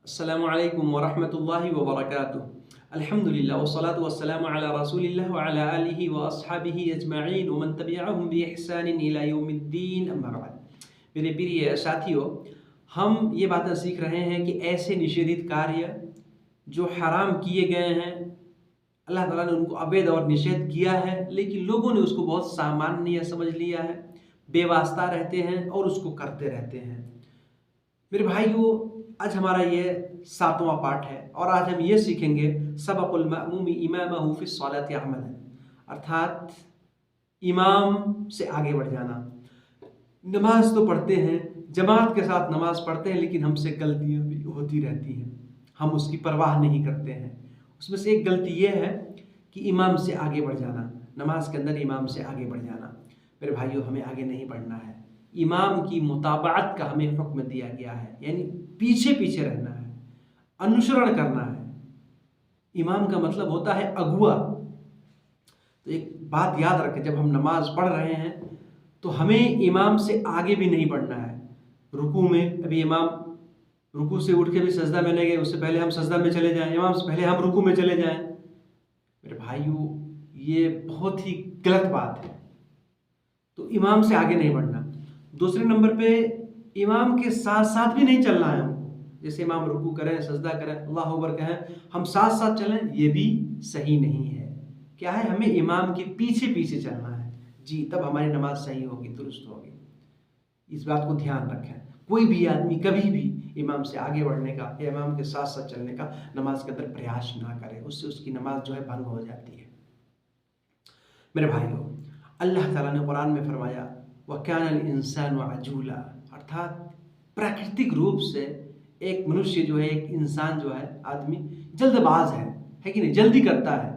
अस्सलामु अलैकुम वरहमतुल्लाहि वबरकातुहू। अल्हम्दुलिल्लाह वस्सलातु वस्सलामु अला रसूलिल्लाह व अला आलिहि व अस्हाबिहि अजमईन व मन तबिअहुम बि इहसानिन इला यौमिद्दीन, अम्मा बाद। मेरे प्रिय साथियों, हम ये बातें सीख रहे हैं कि ऐसे निषेधित कार्य जो हराम किए गए हैं, अल्लाह ताला ने उनको अवैध और निषेध किया है, लेकिन लोगों ने उसको बहुत सामान्य समझ लिया है, बेवास्ता रहते हैं और उसको करते रहते हैं। मेरे भाइयों, आज हमारा ये 7वां पाठ है और आज हम ये सीखेंगे सबकुल मअमूमी इमामहु फी स्सलाति अमलन, अर्थात इमाम से आगे बढ़ जाना। नमाज तो पढ़ते हैं, जमात के साथ नमाज पढ़ते हैं, लेकिन हमसे गलतियाँ भी होती रहती हैं, हम उसकी परवाह नहीं करते हैं। उसमें से एक गलती ये है कि इमाम से आगे बढ़ जाना, नमाज के अंदर इमाम से आगे बढ़ जाना। मेरे भाइयों, हमें आगे नहीं बढ़ना है, इमाम की मुताबाअत का हमें हुक्म दिया गया है, यानी पीछे पीछे रहना है, अनुसरण करना है। इमाम का मतलब होता है अगुआ। तो एक बात याद रखें, जब हम नमाज पढ़ रहे हैं तो हमें इमाम से आगे भी नहीं बढ़ना है। रुकू में अभी इमाम रुकू से उठ के भी सजदा में नहीं गए, उससे पहले हम सजदा में चले जाएं, इमाम से पहले हम रुकू में चले जाएं। मेरे भाइयों, ये बहुत ही गलत बात है। तो इमाम से आगे नहीं बढ़ना। दूसरे नंबर पे इमाम के साथ साथ भी नहीं चलना है हमको। जैसे इमाम रुकू करें, सजदा करें, अल्लाह अकबर कहें, हम साथ साथ चलें, ये भी सही नहीं है। क्या है, हमें इमाम के पीछे पीछे चलना है जी, तब हमारी नमाज सही होगी, दुरुस्त होगी। इस बात को ध्यान रखें। कोई भी आदमी कभी भी इमाम से आगे बढ़ने का या इमाम के साथ साथ चलने का नमाज के अंदर प्रयास ना करे, उससे उसकी नमाज जो है भंग हो जाती है। मेरे भाइयों, अल्लाह ताला ने कुरान में फरमाया वकानल इंसानु अजूला, अर्थात प्राकृतिक रूप से एक मनुष्य जो है, एक इंसान जो है, आदमी जल्दबाज है कि नहीं, जल्दी करता है।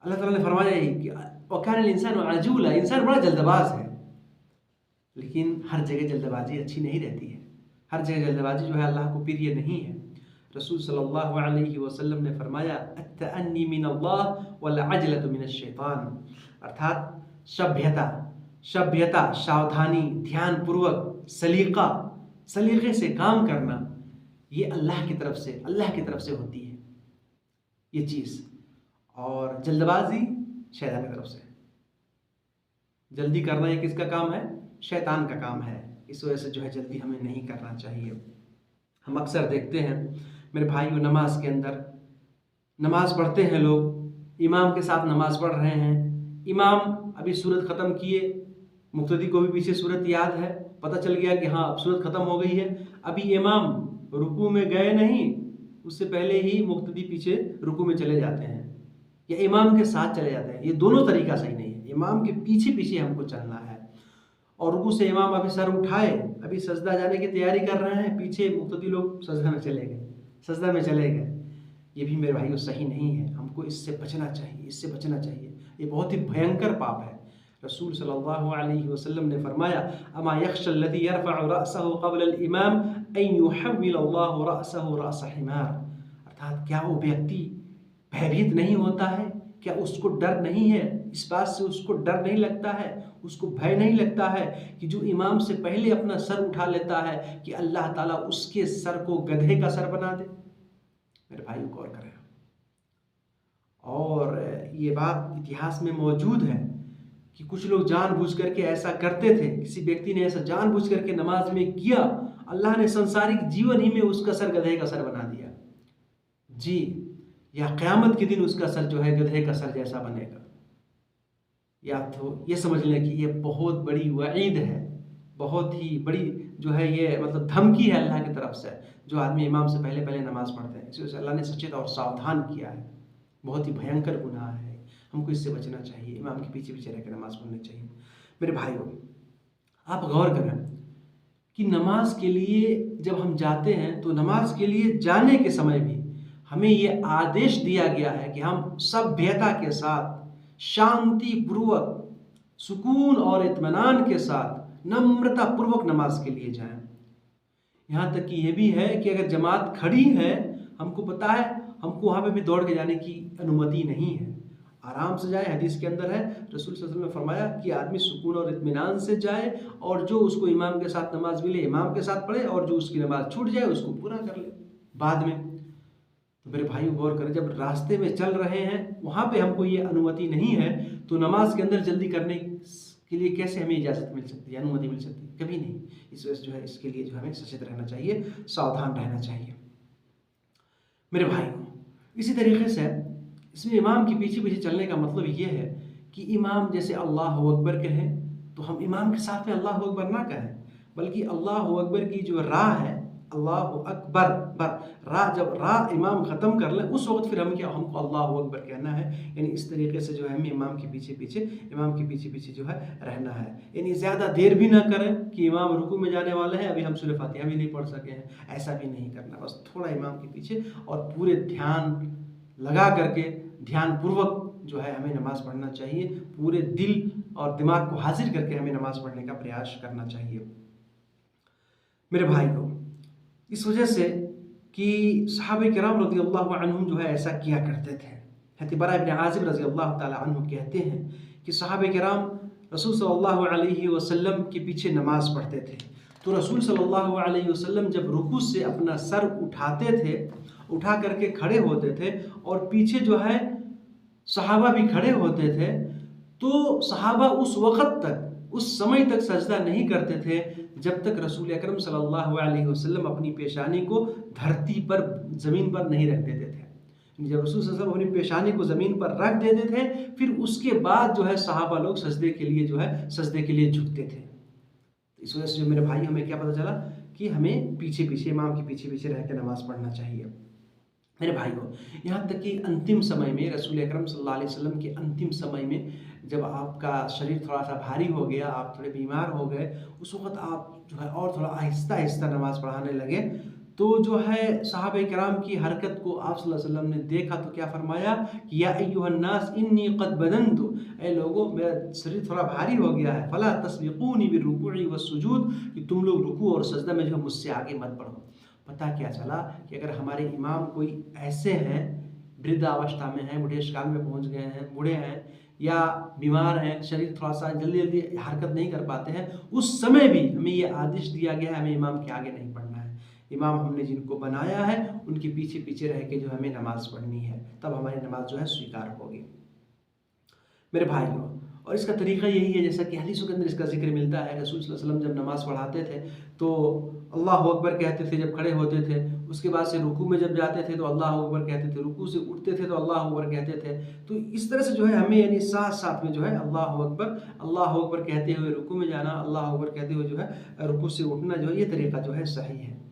अल्लाह ताला ने फरमाया कि वकानल इंसानु अजूला, इंसान बड़ा जल्दबाज है। लेकिन हर जगह जल्दबाजी अच्छी नहीं रहती है, हर जगह जल्दबाजी जो है अल्लाह को प्रिय नहीं है। रसूल सल्लल्लाहु अलैहि वसल्लम ने फरमाया अत्तअन्नी मिनल्लाह वल अजलतु मिनश शैतान, अर्थात सभ्यता, सावधानी, ध्यानपूर्वक, सलीके से काम करना, ये अल्लाह की तरफ से होती है ये चीज़। और जल्दबाजी शैतान की तरफ से। जल्दी करना ये किसका काम है? शैतान का काम है। इस वजह से जो है जल्दी हमें नहीं करना चाहिए। हम अक्सर देखते हैं मेरे भाइयों, नमाज के अंदर नमाज पढ़ते हैं लोग, इमाम के साथ नमाज पढ़ रहे हैं, इमाम अभी सूरत ख़त्म किए, मुक्तदी को भी पीछे सूरत याद है, पता चल गया कि हाँ अब सूरत ख़त्म हो गई है, अभी इमाम रुकू में गए नहीं, उससे पहले ही मुक्तदी पीछे रुकू में चले जाते हैं या इमाम के साथ चले जाते हैं। ये दोनों तरीका सही नहीं है। इमाम के पीछे पीछे हमको चलना है। और रुकू से इमाम अभी सर उठाए, अभी सजदा जाने की तैयारी कर रहे हैं, पीछे मुक्तदी लोग सजदा में चले गए, ये भी मेरे भाइयों सही नहीं है। हमको इससे बचना चाहिए, ये बहुत ही भयंकर पाप है। रसूल सल्लल्लाहु अलैहि वसल्लम ने फरमाया अमा यख्शल लज़ी यरफ़अु रअसहु क़ब्ल अल इमाम अन युहव्विलल्लाहु रअसहु रअस हिमार, अर्थात क्या वो व्यक्ति भयभीत नहीं होता है? क्या उसको डर नहीं है? इस बात से उसको डर नहीं लगता है, उसको भय नहीं लगता है कि जो इमाम से पहले अपना सर उठा लेता है कि अल्लाह ताला उसके सर को गधे का सर बना दे? मेरे भाइयों, गौर करें। और ये बात इतिहास में मौजूद है कि कुछ लोग जानबूझ करके ऐसा करते थे। किसी व्यक्ति ने ऐसा जानबूझ करके नमाज में किया, अल्लाह ने संसारिक जीवन ही में उसका सर गधे का सर बना दिया जी, या क़यामत के दिन उसका सर जो है गधे का सर जैसा बनेगा। या तो ये समझ लें कि ये बहुत बड़ी वईद है, बहुत ही बड़ी जो है ये मतलब धमकी है अल्लाह की तरफ से, जो आदमी इमाम से पहले नमाज पढ़ते हैं। इस वजह से अल्लाह ने सचेत और सावधान किया है। बहुत ही भयंकर गुनाह है, हमको इससे बचना चाहिए, इमाम के पीछे पीछे रहकर नमाज पढ़नी चाहिए। मेरे भाइयों, आप गौर करें कि नमाज के लिए जब हम जाते हैं तो नमाज के लिए जाने के समय भी हमें ये आदेश दिया गया है कि हम सभ्यता के साथ, शांति पूर्वक, सुकून और इत्मीनान के साथ, नम्रता पूर्वक नमाज के लिए जाएं। यहाँ तक कि ये भी है कि अगर जमात खड़ी है, हमको पता है हमको वहाँ पे भी दौड़ के जाने की अनुमति नहीं है। आराम से जाए। हदीस के अंदर है, रसूल सल्लल्लाहु अलैहि वसल्लम ने फरमाया कि आदमी सुकून और इत्मीनान से जाए, और जो उसको इमाम के साथ नमाज मिले इमाम के साथ पढ़े, और जो उसकी नमाज छूट जाए उसको पूरा कर ले बाद में। तो मेरे भाई गौर करें, जब रास्ते में चल रहे हैं वहाँ पे हमको ये अनुमति नहीं है, तो नमाज के अंदर जल्दी करने के लिए कैसे हमें इजाज़त मिल सकती है, अनुमति मिल सकती है? कभी नहीं। इस वजह से जो है इसके लिए जो हमें सचेत रहना चाहिए, सावधान रहना चाहिए मेरे भाई। इसी तरीके से इसमें इमाम के पीछे पीछे चलने का मतलब ये है कि इमाम जैसे अल्लाह अकबर कहें तो हम इमाम के साथ में अल्लाह अकबर ना कहें, बल्कि अल्लाह अकबर की जो राह है, अल्लाह अकबर बर रा, जब रा इमाम ख़त्म कर ले उस वक्त फिर हमको अल्लाह अकबर कहना है। यानी इस तरीके से जो है हमें इमाम के पीछे पीछे जो है रहना है। यानी ज़्यादा देर भी ना करें कि इमाम रुकू में जाने वाले हैं, अभी हम सूरह फातिहा भी नहीं पढ़ सके हैं, ऐसा भी नहीं करना। बस थोड़ा इमाम के पीछे और पूरे ध्यान लगा करके ध्यानपूर्वक जो है हमें नमाज़ पढ़ना चाहिए। पूरे दिल और दिमाग को हाजिर करके हमें नमाज़ पढ़ने का प्रयास करना चाहिए मेरे भाई को। इस वजह से कि सहाबे किराम रज़ियल्लाहु अन्हुम जो है ऐसा किया करते थे। हज़रत बरा इब्न आज़िब रज़ियल्लाहु ताला अन्हु कहते हैं कि सहाबे किराम रसूल सल्लल्लाहु अलैहि वसल्लम के पीछे नमाज़ पढ़ते थे, तो रसूल सल्लल्लाहु अलैहि वसल्लम जब रुकू से अपना सर उठाते थे, उठा करके खड़े होते थे, और पीछे जो है सहाबा भी खड़े होते थे, तो सहाबा उस वक़्त तक, उस समय तक सजदा नहीं करते थे जब तक रसूल अकरम सल्लल्लाहु अलैहि वसल्लम अपनी पेशानी को धरती पर, ज़मीन पर नहीं रख देते थे। जब रसूल सल्लल्लाहु अलैहि वसल्लम अपनी पेशानी को ज़मीन पर रख देते थे, फिर उसके बाद जो है सहाबा लोग सजदे के लिए जो है सजदे के लिए झुकते थे। इस वजह से जो मेरे भाई हमें क्या पता चला कि हमें पीछे पीछे इमाम के पीछे पीछे रह कर नमाज़ पढ़ना चाहिए मेरे भाइयों। यहाँ तक कि अंतिम समय में रसूल अकरम सल्लल्लाहु अलैहि वसल्लम के अंतिम समय में जब आपका शरीर थोड़ा सा भारी हो गया, आप थोड़े बीमार हो गए, उस वक़्त आप जो है और थोड़ा आहिस्ता आहिस्ता नमाज़ पढ़ाने लगे, तो जो है सहाबे किराम की हरकत को आप सल्लल्लाहु अलैहि वसल्लम ने देखा तो क्या फरमाया कि या अय्युहन्नास इन्नी क़द बदनतु, ऐ लोगों मेरा शरीर थोड़ा भारी हो गया है, फला तस्बिक़ूनी बिर्रुकूइ वस्सुजूद, कि तुम लोग रुकू और सजदा में जो मुझसे आगे मत बढ़ो। पता क्या चला कि अगर हमारे इमाम कोई ऐसे हैं, वृद्धावस्था में हैं, बुढ़ेश काल में पहुंच गए हैं, बूढ़े हैं या बीमार हैं, शरीर थोड़ा सा जल्दी जल्दी हरकत नहीं कर पाते हैं, उस समय भी हमें ये आदेश दिया गया है हमें इमाम के आगे नहीं बढ़ना है। इमाम हमने जिनको बनाया है उनके पीछे पीछे रह के जो हमें नमाज़ पढ़नी है, तब हमारी नमाज जो है स्वीकार होगी मेरे भाइयों। और इसका तरीका यही है, जैसा कि हदीसों के अंदर इसका जिक्र मिलता है, रसूल सल्लल्लाहु अलैहि वसल्लम जब नमाज़ पढ़ाते थे तो अल्लाह अकबर कहते थे जब खड़े होते थे, उसके बाद से रुकू में जब जाते थे तो अल्लाह अकबर कहते थे, रुकू से उठते थे तो अल्लाह अकबर कहते थे। तो इस तरह से जो है हमें यानी साथ साथ में जो है अल्लाह अकबर कहते हुए रुकू में जाना, अल्लाह अकबर कहते हुए जो है रुकू से उठना, जो है ये तरीका जो है सही है।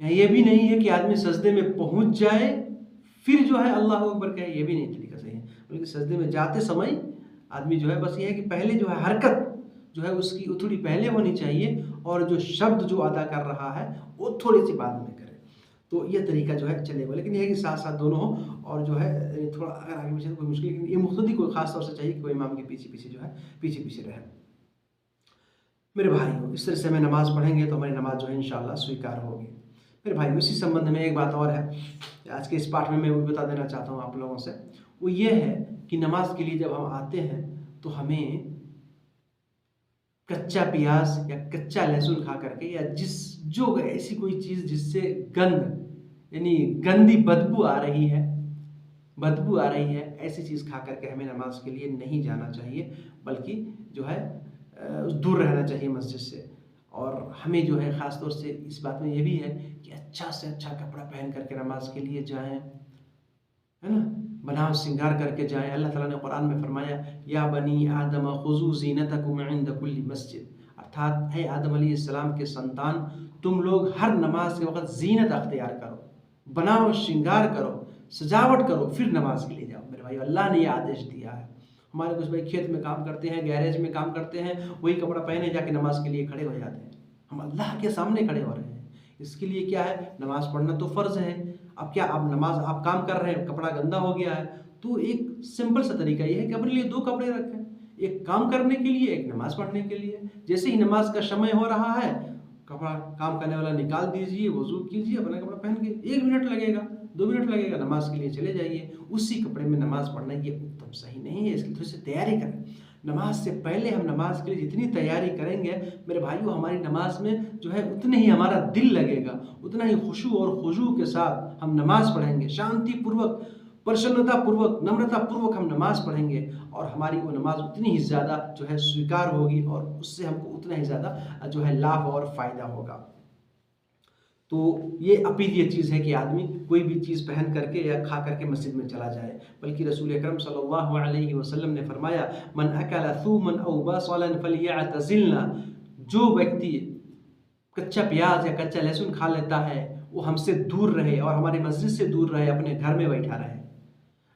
ये भी नहीं है कि आदमी सजदे में पहुंच जाए फिर जो है अल्लाह अकबर कहे, ये भी नहीं तरीका सही है, बल्कि सजदे में जाते समय आदमी जो है बस ये है कि पहले जो है हरकत जो है उसकी थोड़ी पहले होनी चाहिए, और जो शब्द जो अदा कर रहा है वो थोड़ी सी बाद में करे, तो ये तरीका जो है चलेगा। लेकिन ये है कि साथ साथ दोनों हो, और जो है थोड़ा अगर आगे पीछे कोई मुश्किल, लेकिन ये मुख्तदी को खास तौर से चाहिए कि कोई इमाम के पीछे पीछे जो है पीछे पीछे रहे मेरे भाई। इस तरह से हमें नमाज़ पढ़ेंगे तो हमारी नमाज जो है इंशाअल्लाह स्वीकार होगी मेरे भाई। इसी संबंध में एक बात और है, आज के इस पाठ में मैं वो बता देना चाहता हूँ आप लोगों से, वो ये है कि नमाज के लिए जब हम आते हैं तो हमें कच्चा प्याज या कच्चा लहसुन खा करके, या जो ऐसी कोई चीज़ जिससे गंध यानी गंदी बदबू आ रही है, ऐसी चीज़ खा करके हमें नमाज के लिए नहीं जाना चाहिए, बल्कि जो है दूर रहना चाहिए मस्जिद से। और हमें जो है ख़ास तौर से इस बात में ये भी है कि अच्छा से अच्छा कपड़ा पहन करके नमाज के लिए जाएं, है ना, बनाव श्रृंगार करके जाएं। अल्लाह ताला ने कुरान में फरमाया या बनी आदम खुज़ू ज़ीनतकुम इंद कुल्ली मस्जिद, अर्थात है आदम अलैहिस्सलाम के संतान, तुम लोग हर नमाज के वक्त जीनत अख्तियार करो, बनाव श्रृंगार करो, सजावट करो, फिर नमाज के लिए जाओ मेरे भाई। अल्लाह ने ये आदेश दिया है। हमारे कुछ भाई खेत में काम करते हैं, गैरेज में काम करते हैं, वही कपड़ा पहने जाके नमाज के लिए खड़े हो जाते हैं। हम अल्लाह के सामने खड़े हो रहे हैं, इसके लिए क्या है, नमाज पढ़ना तो फ़र्ज़ है। अब क्या आप काम कर रहे हैं, कपड़ा गंदा हो गया है, तो एक सिंपल सा तरीका ये है कि अपने लिए 2 कपड़े रखें, एक काम करने के लिए, एक नमाज पढ़ने के लिए। जैसे ही नमाज का समय हो रहा है, कपड़ा काम करने वाला निकाल दीजिए, वज़ू कीजिए, अपना कपड़ा पहन के 1 मिनट लगेगा, 2 मिनट लगेगा, नमाज के लिए चले जाइए। उसी कपड़े में नमाज पढ़ना ये उत्तम सही नहीं है, इसकी थोड़ी सी तैयारी करें। नमाज से पहले हम नमाज के लिए जितनी तैयारी करेंगे मेरे भाइयों, हमारी नमाज में जो है उतने ही हमारा दिल लगेगा, उतना ही खुशू और खुजू के साथ हम नमाज पढ़ेंगे, शांति पूर्वक, प्रसन्नता पूर्वक, नम्रता पूर्वक हम नमाज पढ़ेंगे और हमारी वो नमाज उतनी ही ज़्यादा जो है स्वीकार होगी और उससे हमको उतना ही ज़्यादा जो है लाभ और फ़ायदा होगा। तो ये अपील ये चीज़ है कि आदमी कोई भी चीज़ पहन करके या खा करके मस्जिद में चला जाए, बल्कि रसूल अकरम सल्लल्लाहु अलैहि वसल्लम ने फरमाया, मन अकला थूमन औ बसलन फलियअतज़िलना, जो व्यक्ति कच्चा प्याज या कच्चा लहसुन खा लेता है वो हमसे दूर रहे और हमारी मस्जिद से दूर रहे, अपने घर में बैठा रहे।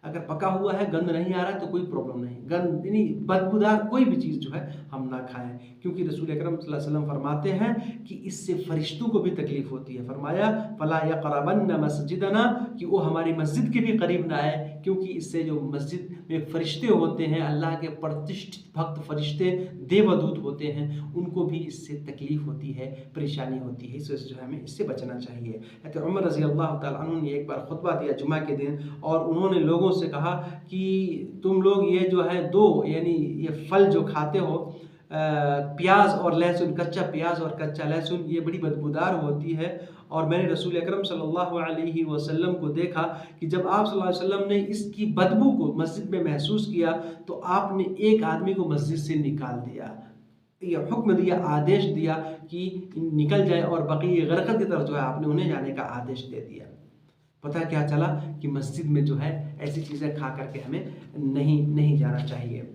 अगर पका हुआ है, गंद नहीं आ रहा है तो कोई प्रॉब्लम नहीं, गंद यानी बदबूदार कोई भी चीज़ जो है हम ना खाएं, क्योंकि रसूल अकरम सल्लल्लाहु अलैहि वसल्लम फरमाते हैं कि इससे फरिश्तों को भी तकलीफ होती है। फरमाया फला यक़रबन्न मस्जिदना, कि वो हमारी मस्जिद के भी करीब ना आए, क्योंकि इससे जो मस्जिद में फरिश्ते होते हैं, अल्लाह के प्रतिष्ठित भक्त फरिश्ते, देवदूत होते हैं, उनको भी इससे तकलीफ होती है, परेशानी होती है। इस वजह से जो है हमें इससे बचना चाहिए। हज़रत उमर रज़ी अल्लाह तआला अन्हु ने एक बार खुतबा दिया जुमा के दिन और उन्होंने लोगों से कहा कि तुम लोग ये जो है दो यानी ये फल जो खाते हो, प्याज और लहसुन, कच्चा प्याज और कच्चा लहसुन, ये बड़ी बदबूदार होती है। और मैंने रसूल अकरम सल्लल्लाहु अलैहि वसल्लम को देखा कि जब आप सल्लल्लाहु अलैहि वसल्लम ने इसकी बदबू को मस्जिद में महसूस किया तो आपने एक आदमी को मस्जिद से निकाल दिया, ये हुक्म दिया, आदेश दिया कि निकल जाए और बक़ी गरक़द की तरफ जो है आपने उन्हें जाने का आदेश दे दिया। पता क्या चला कि मस्जिद में जो है ऐसी चीज़ें खा करके हमें नहीं जाना चाहिए।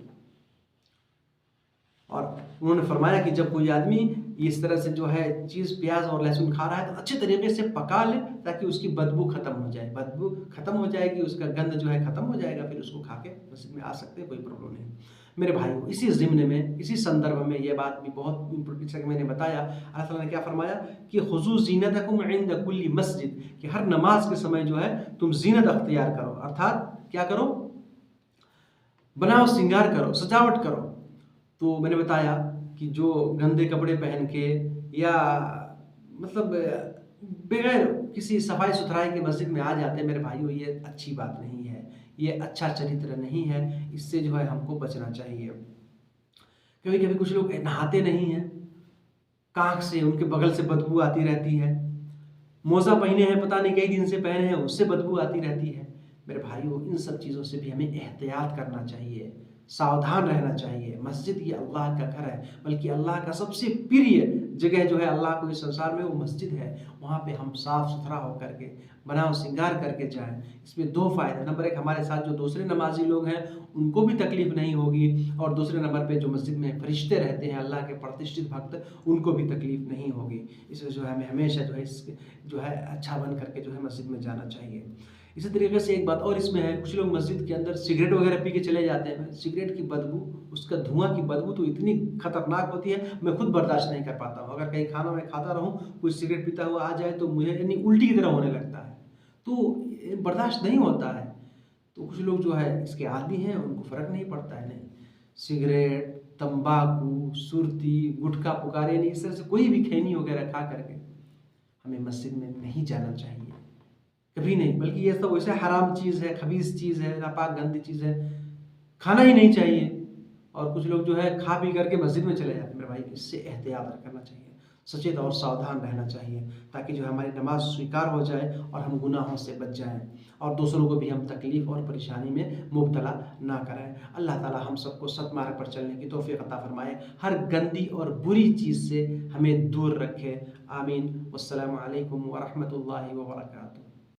और उन्होंने फरमाया कि जब कोई आदमी इस तरह से जो है चीज़ प्याज और लहसुन खा रहा है तो अच्छे तरीके से पका ले ताकि उसकी बदबू ख़त्म हो जाए। बदबू ख़त्म हो जाएगी, उसका गंध जो है ख़त्म हो जाएगा, फिर उसको खा के मस्जिद में आ सकते हैं, कोई प्रॉब्लम नहीं। मेरे भाइयों, इसी ज़िम्न में, इसी संदर्भ में ये बात भी बहुत इम्पोर्टेंट है कि मैंने बताया, अल्लाह ताला ने क्या फरमाया कि खुज़ू ज़ीनतकुम इंद कुल्ली मस्जिद, कि हर नमाज के समय जो है तुम ज़ीनत अख्तियार करो, अर्थात क्या करो, बनाओ, श्रृंगार करो, सजावट करो। तो मैंने बताया कि जो गंदे कपड़े पहन के या मतलब बगैर किसी सफाई सुथराई के मस्जिद में आ जाते हैं, मेरे भाइयों ये अच्छी बात नहीं है, ये अच्छा चरित्र नहीं है, इससे जो है हमको बचना चाहिए। कभी कभी कुछ लोग नहाते नहीं हैं, कांख से उनके बगल से बदबू आती रहती है, मोजा पहने हैं, पता नहीं कई दिन से पहने हैं, उससे बदबू आती रहती है। मेरे भाइयों, इन सब चीज़ों से भी हमें एहतियात करना चाहिए, सावधान रहना चाहिए। मस्जिद ये अल्लाह का घर है, बल्कि अल्लाह का सबसे प्रिय जगह जो है अल्लाह को इस संसार में, वो मस्जिद है। वहाँ पे हम साफ़ सुथरा होकर के, बनाओ श्रृंगार करके जाएं। इसमें दो फ़ायदे, नंबर एक, हमारे साथ जो दूसरे नमाजी लोग हैं उनको भी तकलीफ़ नहीं होगी, और दूसरे नंबर पे जो मस्जिद में फरिश्ते रहते हैं, अल्लाह के प्रतिष्ठित भक्त, उनको भी तकलीफ़ नहीं होगी। इसलिए जो है हमें हमेशा जो है अच्छा बन करके जो है मस्जिद में जाना चाहिए। इसी तरीके से एक बात और इसमें है, कुछ लोग मस्जिद के अंदर सिगरेट वगैरह पी के चले जाते हैं। सिगरेट की बदबू, उसका धुआं की बदबू तो इतनी खतरनाक होती है, मैं खुद बर्दाश्त नहीं कर पाता हूँ। अगर कहीं खाना मैं खाता रहूँ, कोई सिगरेट पीता हुआ आ जाए तो मुझे यानी उल्टी की तरह होने लगता है, तो बर्दाश्त नहीं होता है। तो कुछ लोग जो है इसके आदी हैं, उनको फ़र्क नहीं पड़ता है। नहीं, सिगरेट, तंबाकू, सुरती, गुटखा पुकारे, यानी इस तरह से कोई भी खैनी वगैरह खा करके हमें मस्जिद में नहीं जाना चाहिए, कभी नहीं। बल्कि ये सब वैसे हराम चीज़ है, खबीस चीज़ है, नापाक गंदी चीज़ है, खाना ही नहीं चाहिए। और कुछ लोग जो है खा पी करके मस्जिद में चले जाते हैं। मेरे भाई, इससे एहतियात करना चाहिए, सचेत और सावधान रहना चाहिए, ताकि जो हमारी नमाज स्वीकार हो जाए और हम गुनाहों से बच जाएं और दूसरों को भी हम तकलीफ़ और परेशानी में मुब्तला ना कराएं। अल्लाह ताला हम सबको सत्मार्ग पर चलने की तौफीक अता फरमाए, हर गंदी और बुरी चीज़ से हमें दूर रखे। आमीन। वस्सलामु अलैकुम व रहमतुल्लाहि व बरकातुहू।